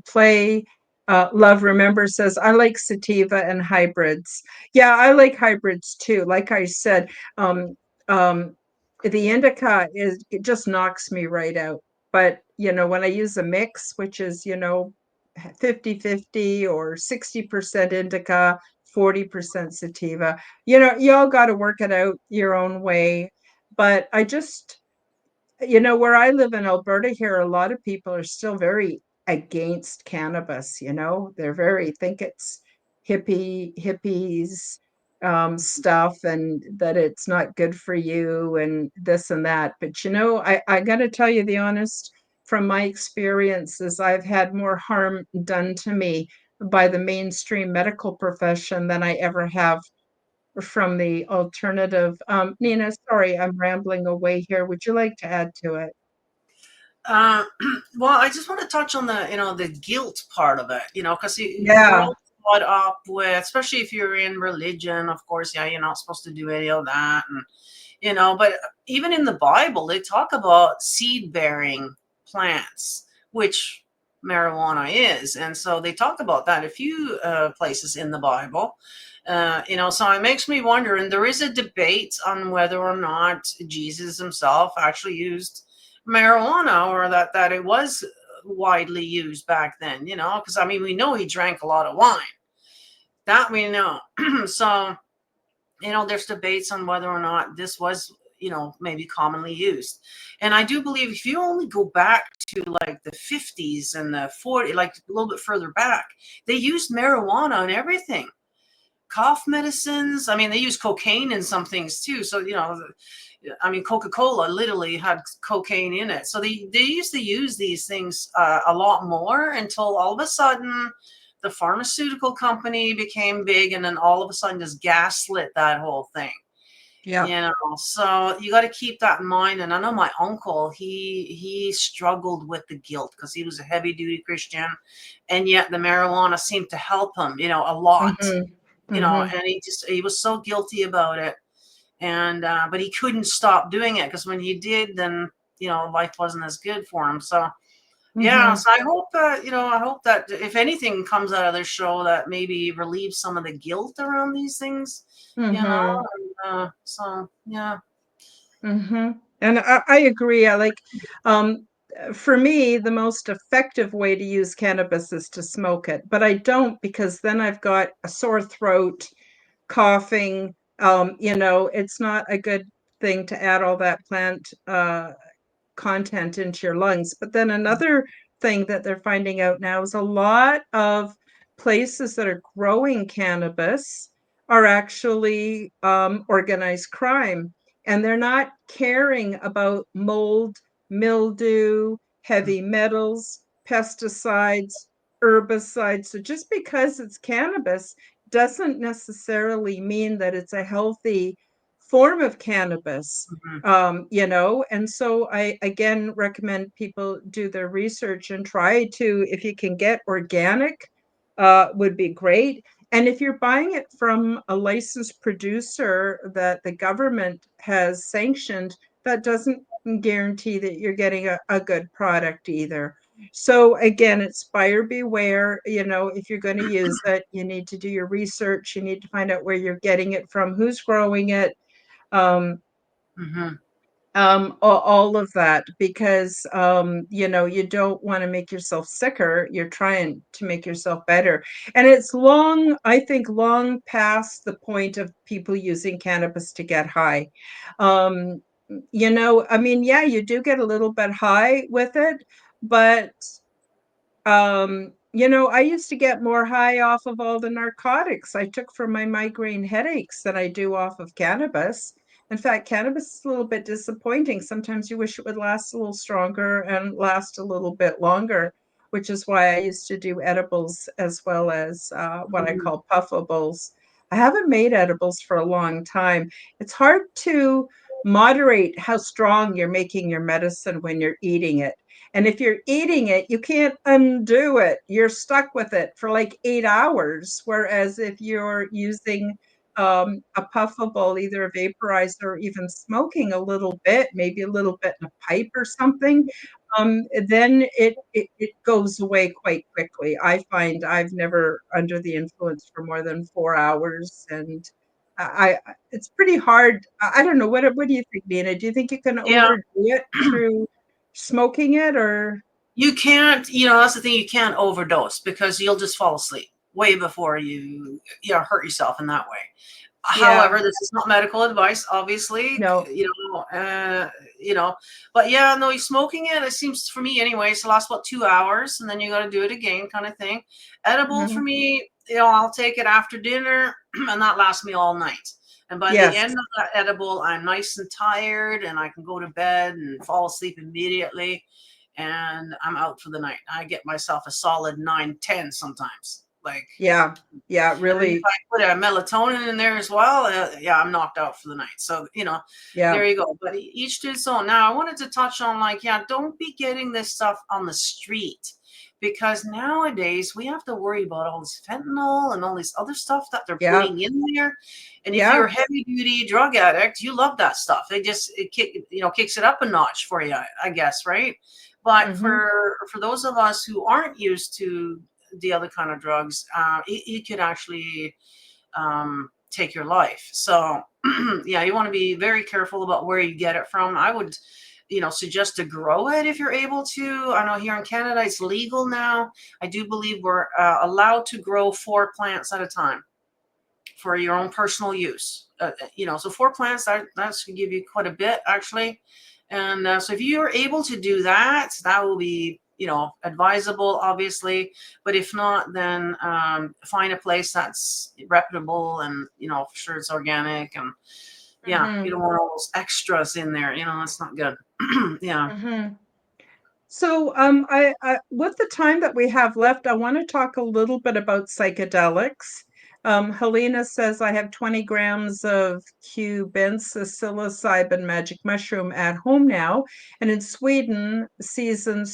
Play Love Remember says, I like sativa and hybrids. Yeah, I like hybrids too. Like I said, um, um, the indica it just knocks me right out. But when I use a mix, which is 50-50 or 60% indica, 40% sativa, you all got to work it out your own way. But I just, where I live in Alberta here, a lot of people are still very against cannabis. They're very think it's hippies stuff, and that it's not good for you and this and that. But I got to tell you the honest, from my experiences, I've had more harm done to me by the mainstream medical profession than I ever have from the alternative. Nina, sorry, I'm rambling away here. Would you like to add to it? Uh, well, I just want to touch on the guilt part of it, because we're Yeah. all caught up with, especially if you're in religion, of course, yeah, you're not supposed to do any of that. And, but even in the Bible, they talk about seed bearing plants, which marijuana is. And so they talk about that a few places in the Bible. So it makes me wonder, and there is a debate on whether or not Jesus himself actually used marijuana, or that it was widely used back then, because I mean, we know he drank a lot of wine, that we know. So there's debates on whether or not this was maybe commonly used. And I do believe if you only go back to like the 50s and the 40s, like a little bit further back, they used marijuana and everything, cough medicines. I mean, they use cocaine in some things too. So, I mean, Coca-Cola literally had cocaine in it. So they used to use these things a lot more, until all of a sudden the pharmaceutical company became big, and then all of a sudden just gaslit that whole thing. Yeah. So you got to keep that in mind. And I know my uncle, he struggled with the guilt because he was a heavy duty Christian, and yet the marijuana seemed to help him, a lot, Hmm. Hmm. and he was so guilty about it. And but he couldn't stop doing it, because when he did, then life wasn't as good for him. So Yeah, Mhm. so I hope that, I hope that if anything comes out of this show, that maybe relieves some of the guilt around these things, Mhm. so yeah. Mhm. And I agree. I like, um, for me, the most effective way to use cannabis is to smoke it, but I don't because then I've got a sore throat, coughing. It's not a good thing to add all that plant content into your lungs. But then another thing that they're finding out now is a lot of places that are growing cannabis are actually organized crime, and they're not caring about mold, mildew, heavy metals, pesticides, herbicides. So just because it's cannabis doesn't necessarily mean that it's a healthy form of cannabis. Mhm, And so I again recommend people do their research and try to, if you can get organic, would be great. And if you're buying it from a licensed producer that the government has sanctioned, that doesn't guarantee that you're getting a good product either. So again, it's buyer beware. If you're going to use it, you need to do your research. You need to find out where you're getting it from, who's growing it, um, mhm. all of that, because you don't want to make yourself sicker. You're trying to make yourself better. And it's long, I think, long past the point of people using cannabis to get high. um I mean, yeah, you do get a little bit high with it, but I used to get more high off of all the narcotics I took for my migraine headaches than I do off of cannabis. In fact, cannabis is a little bit disappointing. Sometimes you wish it would last a little stronger and last a little bit longer, which is why I used to do edibles as well as what I Mhm. call puffables. I haven't made edibles for a long time. It's hard to moderate how strong you're making your medicine when you're eating it. And if you're eating it, you can't undo it. You're stuck with it for like 8 hours. Whereas if you're using a puffable, either a vaporizer or even smoking a little bit, maybe a little bit in a pipe or something, then it goes away quite quickly. I find I've never under the influence for more than 4 hours, and it's pretty hard. I don't know. What do you think, Nina? Do you think you can Yeah. overdo it through smoking it, or You can't, that's the thing, you can't overdose because you'll just fall asleep way before hurt yourself in that way. yeah, However, this is not medical advice, obviously, no. you know, but yeah, no, you're smoking it. It seems for me, anyways, to last about 2 hours, and then you got to do it again, kind of thing. Edible for Mhm. me, I'll take it after dinner, and that lasts me all night. And by the Yes. end of that edible, I'm nice and tired, and I can go to bed and fall asleep immediately, and I'm out for the night. I get myself a solid 9, 10 sometimes, like. Yeah. Yeah, And then if really. I put a melatonin in there as well, yeah, I'm knocked out for the night. So, Yeah. there you go. But each to its own. Now, I wanted to touch on, like, yeah, don't be getting this stuff on the street, because nowadays we have to worry about all this fentanyl and all this other stuff that they're Yeah. putting in there. And if you're Yeah. a heavy duty drug addict, you love that stuff. Kicks it up a notch for you, I guess, right? But Mhm. for those of us who aren't used to the other kind of drugs, it could actually take your life. So, yeah, you want to be very careful about where you get it from. I would, suggest to grow it if you're able to. I know here in Canada it's legal now. I do believe we're allowed to grow 4 plants at a time for your own personal use. So 4 plants, that's going to give you quite a bit, actually. And so if you're able to do that, that will be, advisable, obviously. But if not, then find a place that's reputable and, for sure it's organic. And yeah, you Mhm. don't want all those extras in there. That's not good. Yeah. Mhm. So, with the time that we have left, I want to talk a little bit about psychedelics. Helena says I have 20 grams of cubensis psilocybin magic mushroom at home now, and in Sweden, season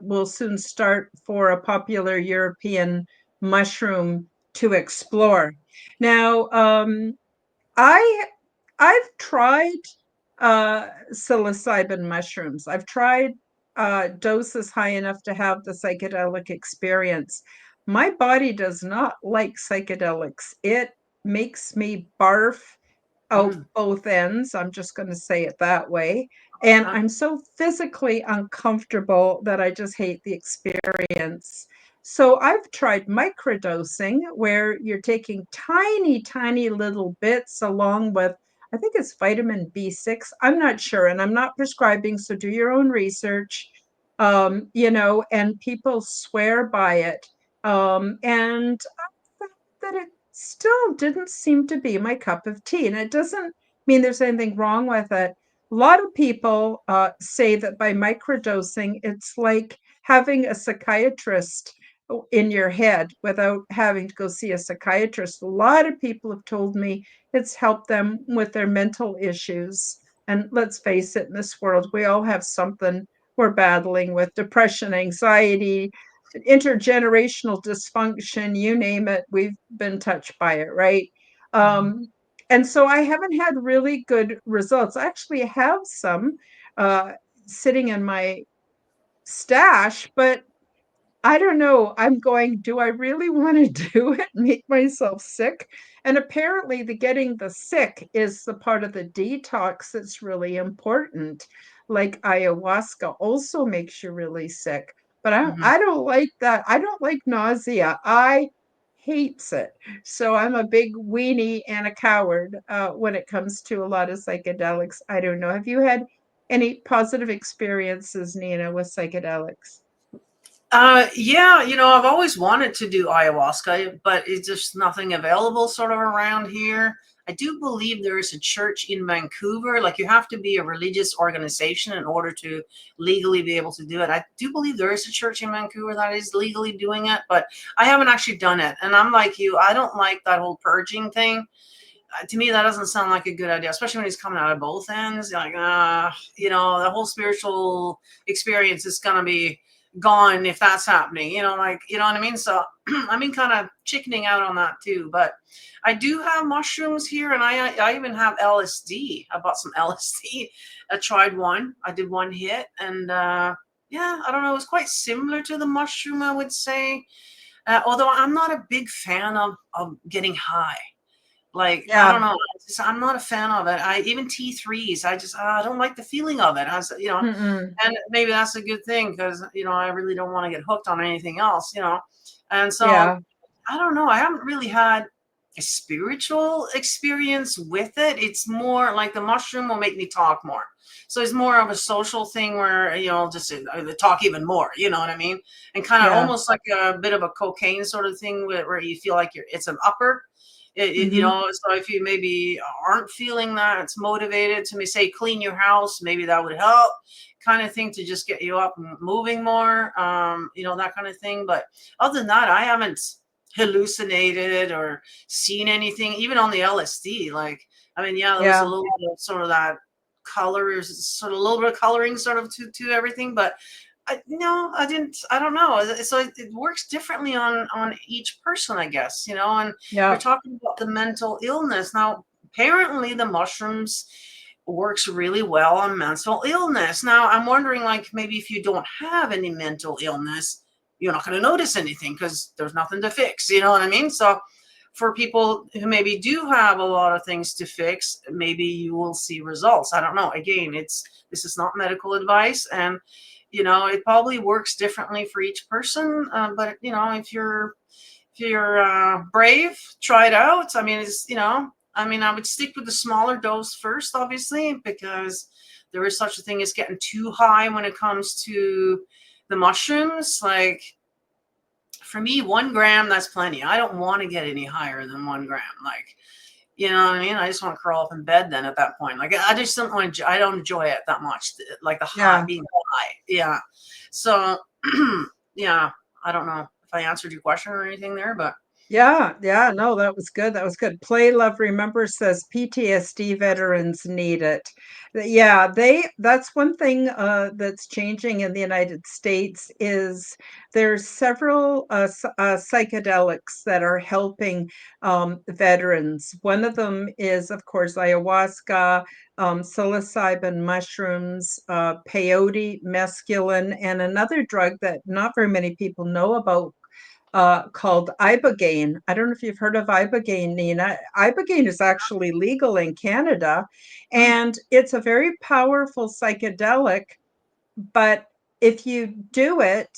will soon start for a popular European mushroom to explore. Now, I I've tried psilocybin mushrooms. I've tried doses high enough to have the psychedelic experience. My body does not like psychedelics. It makes me barf out Mm, both ends. I'm just going to say it that way. And okay. I'm so physically uncomfortable that I just hate the experience. So I've tried microdosing, where you're taking tiny, tiny little bits along with, I think it's vitamin B6. I'm not sure, and I'm not prescribing, so do your own research. And people swear by it. And I found that it still didn't seem to be my cup of tea. And it doesn't mean there's anything wrong with it. A lot of people say that by microdosing, it's like having a psychiatrist in your head without having to go see a psychiatrist. A lot of people have told me it's helped them with their mental issues. And let's face it, in this world, we all have something we're battling with: depression, anxiety, intergenerational dysfunction, you name it, we've been touched by it, right? Mhm. Um, and so I haven't had really good results. I actually have some uh, sitting in my stash, but I don't know. I'm going, do I really want to do it, make myself sick? And apparently, the getting the sick is the part of the detox that's really important. Like ayahuasca also makes you really sick. But Mhm. I don't like that. I don't like nausea. I hates it. So I'm a big weenie and a coward when it comes to a lot of psychedelics. I don't know. Have you had any positive experiences, Nina, with psychedelics? Yeah, I've always wanted to do ayahuasca, but it's just nothing available sort of around here. I do believe there is a church in Vancouver. Like, you have to be a religious organization in order to legally be able to do it. I do believe there is a church in Vancouver that is legally doing it, but I haven't actually done it. And I'm like you, I don't like that whole purging thing. To me, that doesn't sound like a good idea, especially when he's coming out of both ends. You're like, the whole spiritual experience is going to be gone if that's happening, like, you know what I mean? So I mean, kind of chickening out on that too. But I do have mushrooms here, and I even have LSD. I bought some LSD. I tried one. I did one hit, and yeah, I don't know. It was quite similar to the mushroom, I would say. Although I'm not a big fan of getting high. Like, I don't Yeah. know, I'm not a fan of it. I even T3s, I don't like the feeling of it. Mm-mm. And maybe that's a good thing because, I really don't want to get hooked on anything else. And so Yeah. I don't know. I haven't really had a spiritual experience with it. It's more like the mushroom will make me talk more. So it's more of a social thing where, just talk even more, you know what I mean? And kind of Yeah. almost like a bit of a cocaine sort of thing where you feel like it's an upper. Mhm. So if you maybe aren't feeling that, it's motivated to say clean your house, maybe that would help, kind of thing, to just get you up and moving more, that kind of thing. But other than that, I haven't hallucinated or seen anything, even on the LSD. Like, I mean, yeah, there was a Yeah. little bit of sort of that sort of a little bit of coloring sort of to everything, but no, I didn't. I don't know. So it works differently on each person, I guess. And you're Yeah. talking about the mental illness now. Apparently, the mushrooms works really well on mental illness. Now, I'm wondering, like, maybe if you don't have any mental illness, you're not going to notice anything because there's nothing to fix. You know what I mean? So, for people who maybe do have a lot of things to fix, maybe you will see results. I don't know. Again, this is not medical advice, and it probably works differently for each person. But if you're brave, try it out. I mean, I would stick with the smaller dose first, obviously, because there is such a thing as getting too high when it comes to the mushrooms. Like, for me, 1 gram, that's plenty. I don't want to get any higher than 1 gram. Like, you know what I mean? I just want to curl up in bed then at that point. Like, I just don't want to, I don't enjoy it that much. Like the high, Yeah. being high. Yeah. So, yeah, I don't know if I answered your question or anything there, but. Yeah, yeah, no, that was good. That was good. Play Love Remember says PTSD veterans need it. Yeah, that's one thing that's changing in the United States is there's several psychedelics that are helping veterans. One of them is, of course, ayahuasca, psilocybin mushrooms, peyote, mescaline, and another drug that not very many people know about called ibogaine. I don't know if you've heard of ibogaine, Nina. Ibogaine is actually legal in Canada, Mm, and it's a very powerful psychedelic. But if you do it,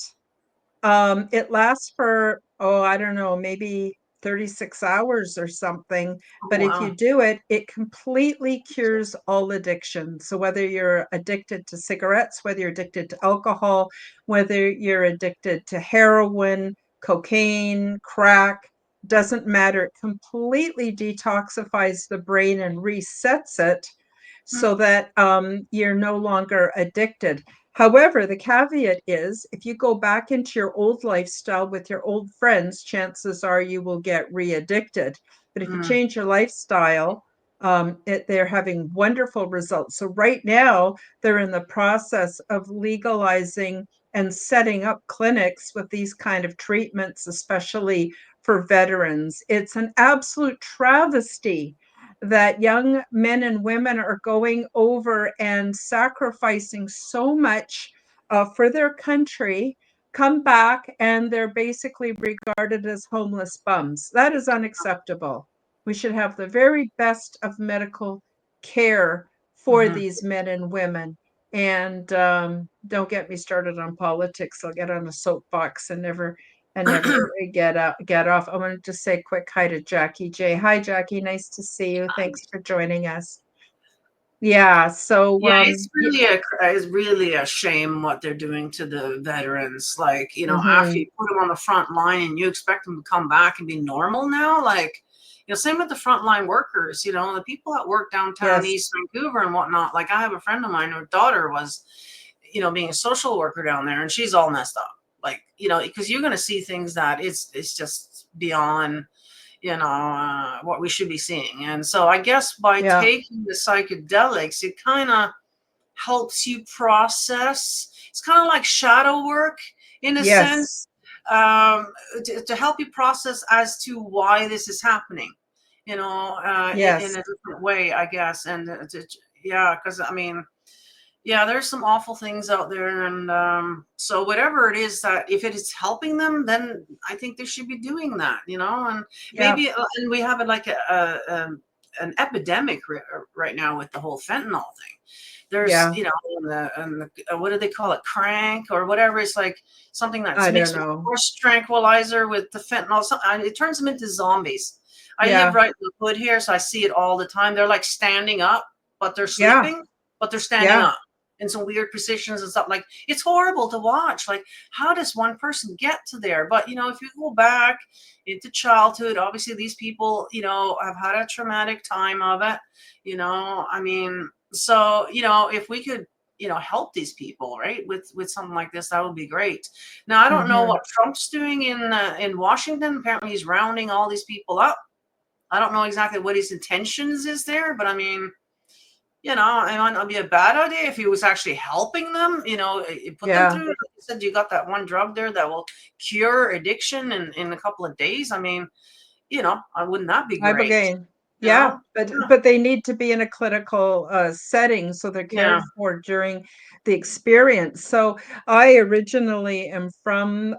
it lasts for, oh, I don't know, maybe 36 hours or something. oh, But if you wow. do it, it completely cures all addiction. So whether you're addicted to cigarettes, whether you're addicted to alcohol, whether you're addicted to heroin, cocaine, crack, doesn't matter. It completely detoxifies the brain and resets it Mm, so that you're no longer addicted. However, the caveat is if you go back into your old lifestyle with your old friends, chances are you will get re addicted. But if you mm, change your lifestyle, they're having wonderful results. So, right now, they're in the process of legalizing and setting up clinics with these kind of treatments, especially for veterans. It's an absolute travesty that young men and women are going over and sacrificing so much for their country, come back, and they're basically regarded as homeless bums. That is unacceptable. We should have the very best of medical care for mhm. these men and women. And don't get me started on politics. I'll get on a soapbox and never get off. I wanted to say a quick hi to Jackie J. Hi, Jackie. Nice to see you. Thanks for joining us. Yeah. So, Yeah, it's really a shame what they're doing to the veterans. Like, after mhm. you put them on the front line and you expect them to come back and be normal now, like, same with the frontline workers. The people that work downtown Yes. East Vancouver and whatnot. Like, I have a friend of mine, her daughter was, being a social worker down there, and she's all messed up. Like, because you're going to see things that it's just beyond what we should be seeing. And so I guess by Yeah. taking the psychedelics, it kind of helps you process. It's kind of like shadow work in a Yes. sense, to help you process as to why this is happening, in Yes. a different way, I guess. And yeah, because I mean, yeah, there's some awful things out there, and so whatever it is that if it is helping them, then I think they should be doing that, and Yeah. maybe, and we have it like an epidemic right now with the whole fentanyl thing. There's, Yeah. and the what do they call it, crank or whatever? It's like something that's I don't mixed with know. horse tranquilizer with the fentanyl. And it turns them into zombies. I live Yeah. right in the hood here, so I see it all the time. They're like standing up, but they're Yeah. sleeping, but they're standing Yeah. up in some weird positions and stuff. Like, it's horrible to watch. Like, how does one person get to there? But if you go back into childhood, obviously these people, have had a traumatic time of it. I mean, so if we could help these people, right, with something like this, that would be great. Now, I don't know Mhm. what Trump's doing in Washington. Apparently he's rounding all these people up. I don't know exactly what his intentions is there, but I mean, it might not be a bad idea if he was actually helping them, put them Yeah. through. Like you said, you got that one drug there that will cure addiction in a couple of days. I mean, wouldn't that be great? Ibogaine. You Yeah, know? but they need to be in a clinical setting so they're Yeah. cared for during the experience. So I originally am from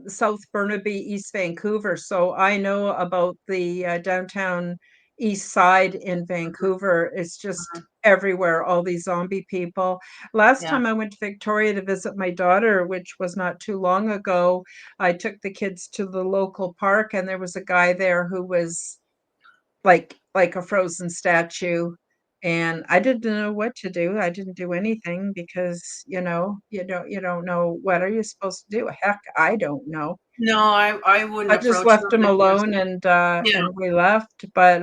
South Burnaby, East Vancouver. So I know about the downtown east side in Mhm, Vancouver. It's just mhm. everywhere, all these zombie people. Last Yeah. time I went to Victoria to visit my daughter, which was not too long ago, I took the kids to the local park, and there was a guy there who was like a frozen statue. And I didn't know what to do. I didn't do anything because, you don't know what are you supposed to do. Heck, I don't know. No, I wouldn't I just approach left them him because alone and yeah. we left. But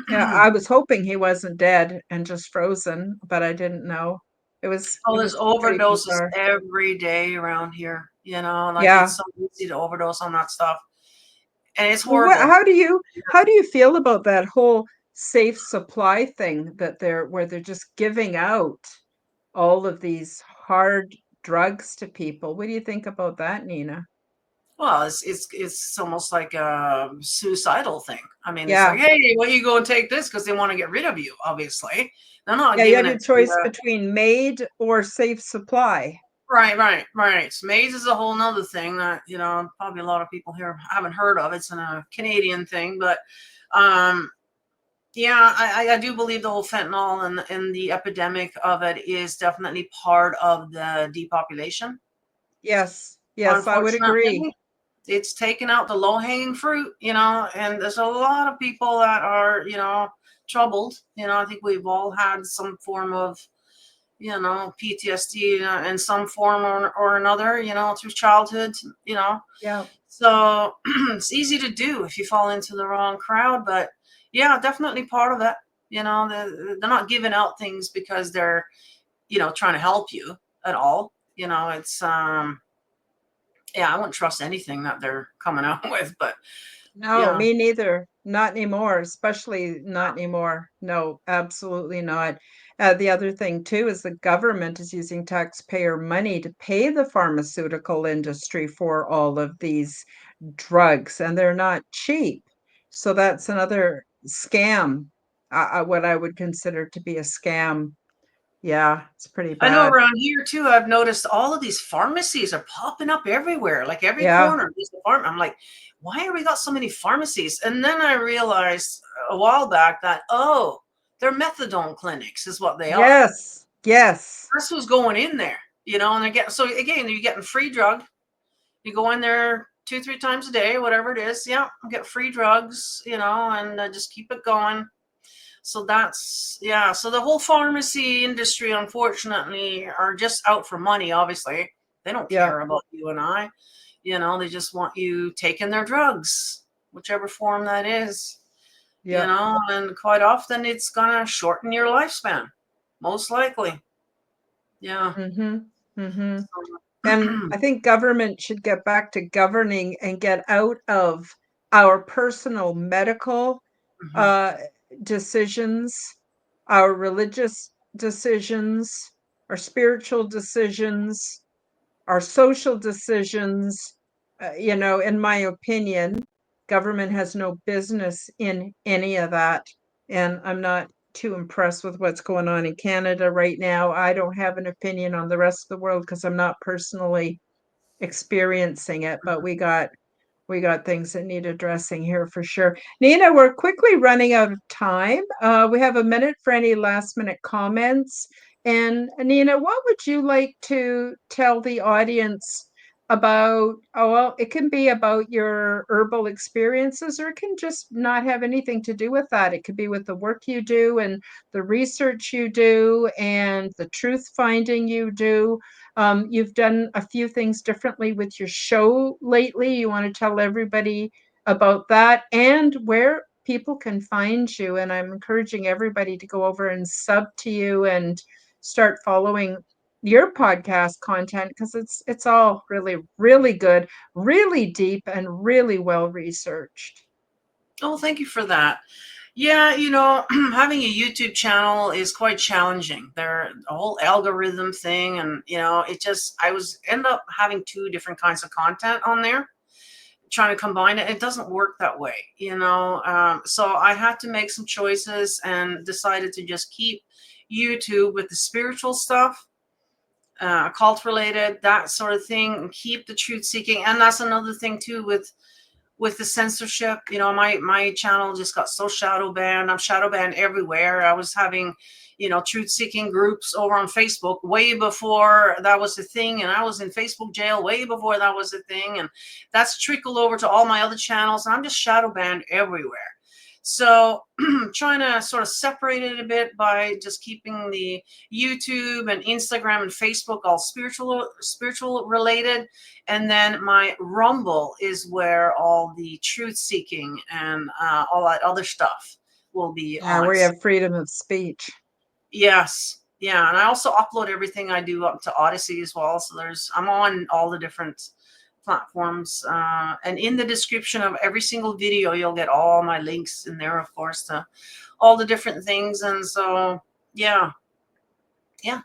yeah, I was hoping he wasn't dead and just frozen, but I didn't know. It was Oh, it there's was pretty overdoses bizarre. every day around here. Like Yeah. it's so easy to overdose on that stuff, and it's Well, what, horrible. how do you feel about that whole safe supply thing that where they're just giving out all of these hard drugs to people? What do you think about that, Nina? Well, it's almost like a suicidal thing. I mean, it's like, Yeah. hey, well, you go and take this because they want to get rid of you. Obviously, they're not Yeah, you giving have your it to you. choice between MAID or safe supply. Right. Maize is a whole nother thing that probably a lot of people here haven't heard of. It's a Canadian thing, but um, yeah, I do believe the whole fentanyl and the epidemic of it is definitely part of the depopulation. Yes. Yes, I would agree. Unfortunately, it's taken out the low hanging fruit, and there's a lot of people that are, troubled. I think we've all had some form of, PTSD in some form or another, through childhood, you know. Yeah. So it's easy to do if you fall into the wrong crowd, but yeah, definitely part of it. They're not giving out things because they're, trying to help you at all. It's yeah, I wouldn't trust anything that they're coming out with, but No, yeah. me neither. Not anymore, especially not anymore. No, absolutely not. The other thing too is the government is using taxpayer money to pay the pharmaceutical industry for all of these drugs, and they're not cheap. So that's another scam, what I would consider to be a scam. Yeah, it's pretty I know bad. around here too, I've noticed all of these pharmacies are popping up everywhere. Like every Yeah. corner, there's a farm. I'm like, why are we got so many pharmacies? And then I realized a while back that, oh, they're methadone clinics, is what they are. Yes. Yes. That's who's going in there, and they get so again, you're getting free drug. You go in there 2, 3 times a day, whatever it is. Yeah, get free drugs, and just keep it going. So that's, yeah. So the whole pharmacy industry, unfortunately, are just out for money. Obviously, they don't Yeah. care about you and I. They just want you taking their drugs, whichever form that is. Yeah. And quite often it's gonna shorten your lifespan, most likely. Yeah. Mm-hmm. Mm-hmm. And So, I think government should get back to governing and get out of our personal medical mhm. uh, decisions, our religious decisions, our spiritual decisions, our social decisions. In my opinion, government has no business in any of that. And I'm not too impressed with what's going on in Canada right now. I don't have an opinion on the rest of the world because I'm not personally experiencing it, but we got things that need addressing here for sure. Nina, we're quickly running out of time. We have a minute for any last minute comments. And Nina, what would you like to tell the audience about? Oh, well, it can be about your herbal experiences, or it can just not have anything to do with that. It could be with the work you do and the research you do and the truth finding you do. You've done a few things differently with your show lately. You want to tell everybody about that and where people can find you. And I'm encouraging everybody to go over and sub to you and start following your podcast content because it's all really, really good, really deep, and really well researched. Oh, thank you for that. Yeah, having a YouTube channel is quite challenging. There, a whole algorithm thing, and I was end up having two different kinds of content on there, trying to combine it. It doesn't work that way, So I had to make some choices and decided to just keep YouTube with the spiritual stuff, cult related, that sort of thing, and keep the truth seeking. And that's another thing too with the censorship. My channel just got so shadow banned. I'm shadow banned everywhere. I was having truth seeking groups over on Facebook way before that was a thing, and I was in Facebook jail way before that was a thing, and that's trickled over to all my other channels, and I'm just shadow banned everywhere. So trying to sort of separate it a bit by just keeping the YouTube and Instagram and Facebook all spiritual related, and then my Rumble is where all the truth seeking and all that other stuff will be Yeah, on. where you have freedom of speech. Yes. Yeah, and I also upload everything I do up to Odysee as well. So I'm on all the different platforms, and in the description of every single video, you'll get all my links in there, of course, to all the different things. And so, yeah,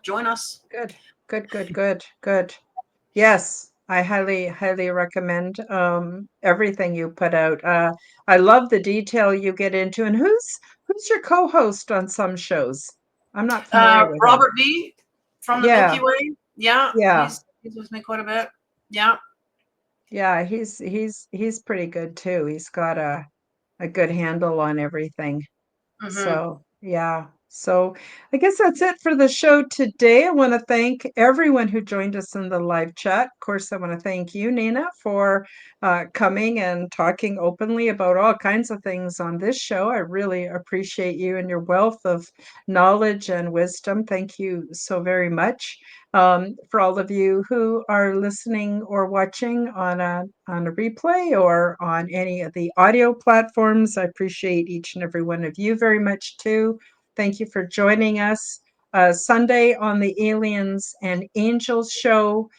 join us. Good, good, good, good, good. Yes, I highly recommend everything you put out. I love the detail you get into. And who's your co-host on some shows? I'm not familiar with him. Robert B from the Milky Yeah, Way. Yeah, yeah, he's with me quite a bit. Yeah. yeah. He's pretty good too. He's got a good handle on everything. Mm-hmm. So, yeah. So, I guess that's it for the show today. I want to thank everyone who joined us in the live chat. Of course, I want to thank you, Nina, for coming and talking openly about all kinds of things on this show. I really appreciate you and your wealth of knowledge and wisdom. Thank you so very much. For all of you who are listening or watching on a replay or on any of the audio platforms, I appreciate each and every one of you very much too. Thank you for joining us. Sunday on the Aliens and Angels show,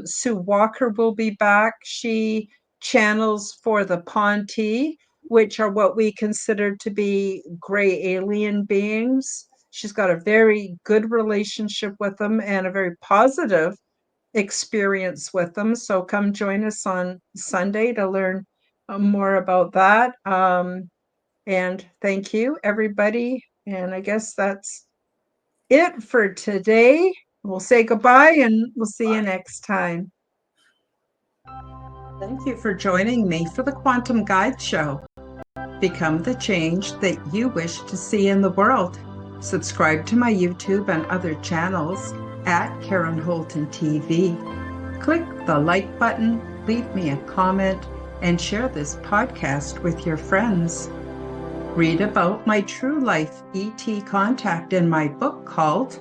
Sue Walker will be back. She channels for the Ponti, which are what we consider to be gray alien beings. She's got a very good relationship with them and a very positive experience with them. So come join us on Sunday to learn more about that. And thank you, everybody. And I guess that's it for today. We'll say goodbye and we'll see you next time. Thank you for joining me for the Quantum Guide Show. Become the change that you wish to see in the world. Subscribe to my YouTube and other channels at Karen Holton TV. Click the like button, leave me a comment, and share this podcast with your friends. Read about my true life ET contact in my book called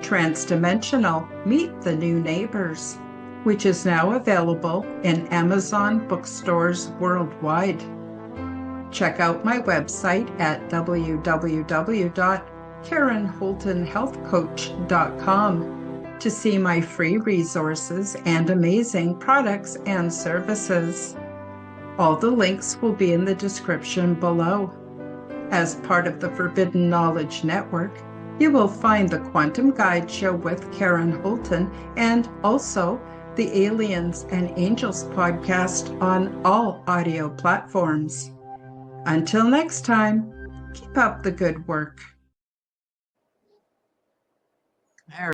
Transdimensional: Meet the New Neighbors, which is now available in Amazon bookstores worldwide. Check out my website at www.karenholtonhealthcoach.com to see my free resources and amazing products and services. All the links will be in the description below. As part of the Forbidden Knowledge Network, you will find the Quantum Guide Show with Karen Holton and also the Aliens and Angels podcast on all audio platforms. Until next time, keep up the good work.